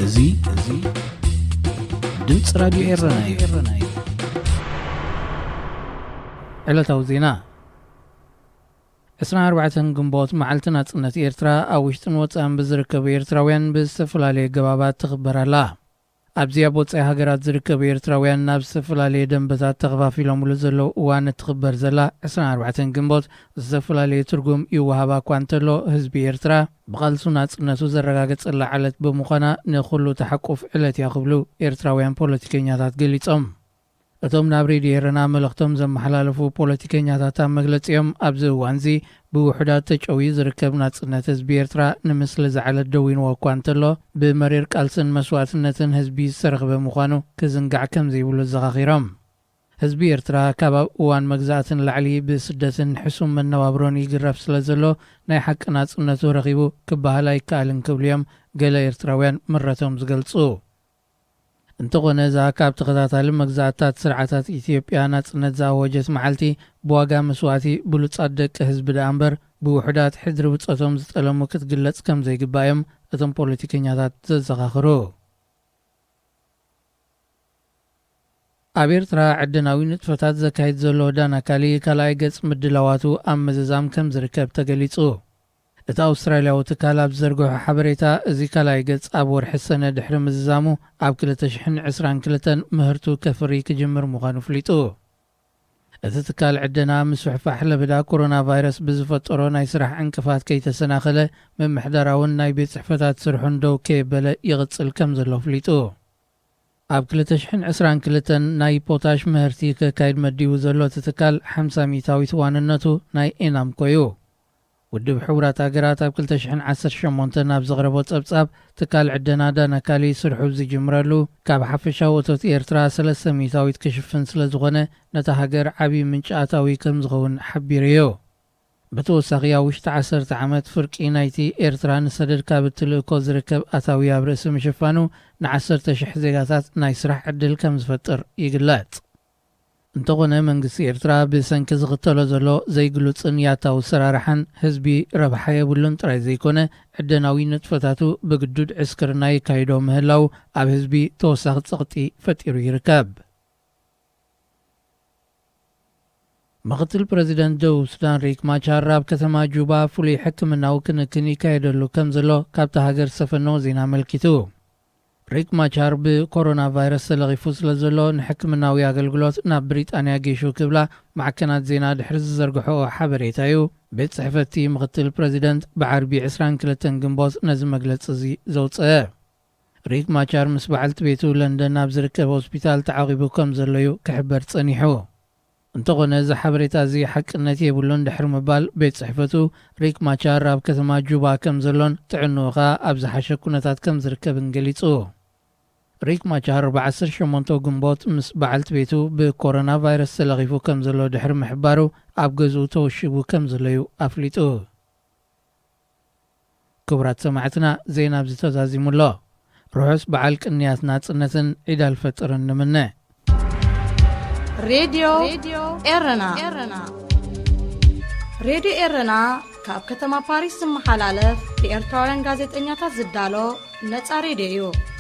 እዙይ ድምጽ ራዲዮ ኤረና እዩ። ዕለታዊ ዜና 24 ግንቦት መዓልቲ ናጽነት ኤርትራ ኣብ ውሽጥን ወጻእን ብዝርከቡ ኤርትራውያን ብዝተፈላለየ ገባባት ትኽበራላ። ኣብዚኣ ወጻኢ ሃገራት ዝርከቡ ኤርትራውያን ናብ ዝተፈላለየ ደንበታት ተኸፋፊሎምሉ ዘለዉ እዋን እትኽበር ዘላ 24 ግንቦት ዝተፈላለየ ትርጉም ይወሃባ እኳ እንተሎ ህዝቢ ኤርትራ ብቓልሱ ናጽነቱ ዘረጋገጸላ ዓለት ብምዃና ንኹሉ ተሓቁፍ ዕለት እያ ክብሉ ኤርትራውያን ፖለቲከኛታት ገሊጾም። እቶም ናብ ሬድዮ ኤረና መልእኽቶም ዘመሓላለፉ ፖለቲከኛታት ኣብ መግለጺኦም ኣብዚ እዋን እዚ ብውሕዳት ተጨውዩ ዝርከብ ናጽነት ህዝቢ ኤርትራ ንምስሊ ዝዓለት ደው ኢንዎ እኳ እንተሎ ብመሪር ቃልስን መስዋዕትነትን ህዝቢ ዝተረኽበ ምዃኑ ክዝንጋዕ ከም ዘይብሉ ዘኻኺሮም። ህዝቢ ኤርትራ ካብ ኣብ እዋን መግዛእትን ላዕሊ ብስደትን ሕሱም መነባብሮን ይግረፍ ስለ ዘሎ ናይ ሓቂ ናጽነቱ ረኺቡ ክበሃል ኣይከኣልን ክብሉ እዮም ገለ ኤርትራውያን ምረቶም ዝገልጹ። እንተኾነ እዛ ካብ ተኸታታሊ መግዛእታት ስርዓታት ኢትዮጵያ ናጽነት ዝኣወጀት መዓልቲ ብዋጋ መስዋዕቲ ብሉጻት ደቂ ህዝቢ ደኣ እምበር ብውሕዳት ሕድሪ ብፀቶም ዝጠለሙ ክትግለጽ ከም ዘይግባእዮም እቶም ፖለቲከኛታት ዘዘኻኽሩ። ኣብ ኤርትራ ዕድናዊ ንጥፈታት ዘካይድ ዘሎ ዳናካሊ ካልኣይ ገጽ ምድላዋቱ ኣብ ምዝዛም ከም ዝርከብ ተገሊጹ። እቲ ኣውስትራልያዊ ትካል ኣብ ዘርግሖ ሓበሬታ እዚ ካልኣይ ገጽ ኣብ ወርሒ ሰነ ድሕሪ ምዝዛሙ ኣብ 2022 ምህርቱ ከፍሪ ክጅምር ምዃኑ ፍሊጡ። እቲ ትካል ዕድና ምስፍሕፋሕ ለበዳ ኮሮና ቫይረስ ብዝፈጠሮ ናይ ስራሕ ዕንቅፋት ከይተሰናኸለ ምምሕዳራውን ናይ ቤት ጽሕፈታት ስርሑን ደው ከየበለ ይቕጽል ከም ዘሎ ፍሊጡ። ኣብ 2022 ናይ ፖታሽ ምህርቲ ከካይድ መዲቡ ዘሎ እቲ ትካል 50 ሚታዊት ዋንነቱ ናይ ኤናም ኮዩ። ውድብ ሕቡራት ሃገራት ኣብ 2018 ናብ ዘቕረቦ ጸብጻብ ትካል ዕድና ዳናካሊ ስርሑ ዝጅምረሉ ካብ ሓፈሻዊ እቶት ኤርትራ 3 ሚታዊት ክሽፍን ስለ ዝኾነ ነታ ሃገር ዓብዪ ምንጪ ኣታዊ ከም ዝኸውን ሓቢሩ እዩ። ብተወሳኺ ኣብ ውሽጢ 10 ዓመት ፍርቂ ናይቲ ኤርትራ ንሰደድ ካብ እትልእኮ ዝርከብ ኣታዊ ኣብ ርእሲ ምሽፋኑ ን10,000 ዜጋታት ናይ ስራሕ ዕድል ከም ዝፈጥር ይግለጽ። እንተኾነ መንግስቲ ኤርትራ ብሰንኪ ዝኽተሎ ዘሎ ዘይግሉጽን ያታዊ ሰራርሓን ህዝቢ ረብሓ የብሉን ጥራይ ዘይኮነ ዕድናዊ ንጥፈታቱ ብግዱድ ዕስክርና ይካይዶ ምህላው ኣብ ህዝቢ ተወሳኺ ጸቕጢ ፈጢሩ ይርከብ። ምክትል ፕረዚደንት ደቡብ ሱዳን ሪክ ማቻር ኣብ ከተማ ጁባ ፍሉይ ሕክምናዊ ክንክን ይካየደሉ ከም ዘሎ ካብቲ ሃገር ዝሰፈኖ ዜና አመልኪቱ። ሪክ ማቻር ብኮሮና ቫይረስ ተለኺፉ ስለ ዘሎ ንሕክምናዊ ኣገልግሎት ናብ ብሪጣንያ ጌሹ ክብላ ማዕከናት ዜና ድሕሪ ዝዘርግሖ ሓበሬታ እዩ። ቤት ጽሕፈቲ ምክትል ፕረዚደንት ብዓርቢ 22 ግንቦት ነዚ መግለፂ እዚ ዘውፅአ። ሪክ ማቻር ምስ በዓልቲ ቤቱ ለንደን ኣብ ዝርከብ ሆስፒታል ተዓቂቡ ከም ዘሎ እዩ ክሕበር ጸኒሑ። እንተኾነ እዚ ሓበሬታ እዚ ሓቅነት የብሉን ድሕሪ ምባል ቤት ጽሕፈቱ ሪክ ማቻር ኣብ ከተማ ጁባ ከም ዘሎን ጥዕንኡ ኸ ኣብ ዝሓሸ ኩነታት ከም ዝርከብን ገሊጹ። ሪክ ማቻር ብ18 ግንቦት ምስ በዓልቲ ቤቱ ብኮሮና ቫይረስ ተለኺፉ ከም ዘሎ ድሕሪ ምሕባሩ ኣብ ገዝኡ ተወሺጉ ከም ዘሎ እዩ ኣፍሊጡ። ክቡራት ሰማዕትና ዜና ኣብዚ ተዛዚሙሎ። ርሑስ በዓል ቅንያት ናጽነትን ዒድ አልፈጥርን ንምነ ሬድዮ ኤረና ሬድዮ ኤረና ካብ ከተማ ፓሪስ ዝመሓላለፍ ብኤርትራውያን ጋዜጠኛታት ዝዳሎ ነፃ ሬድዮ እዩ።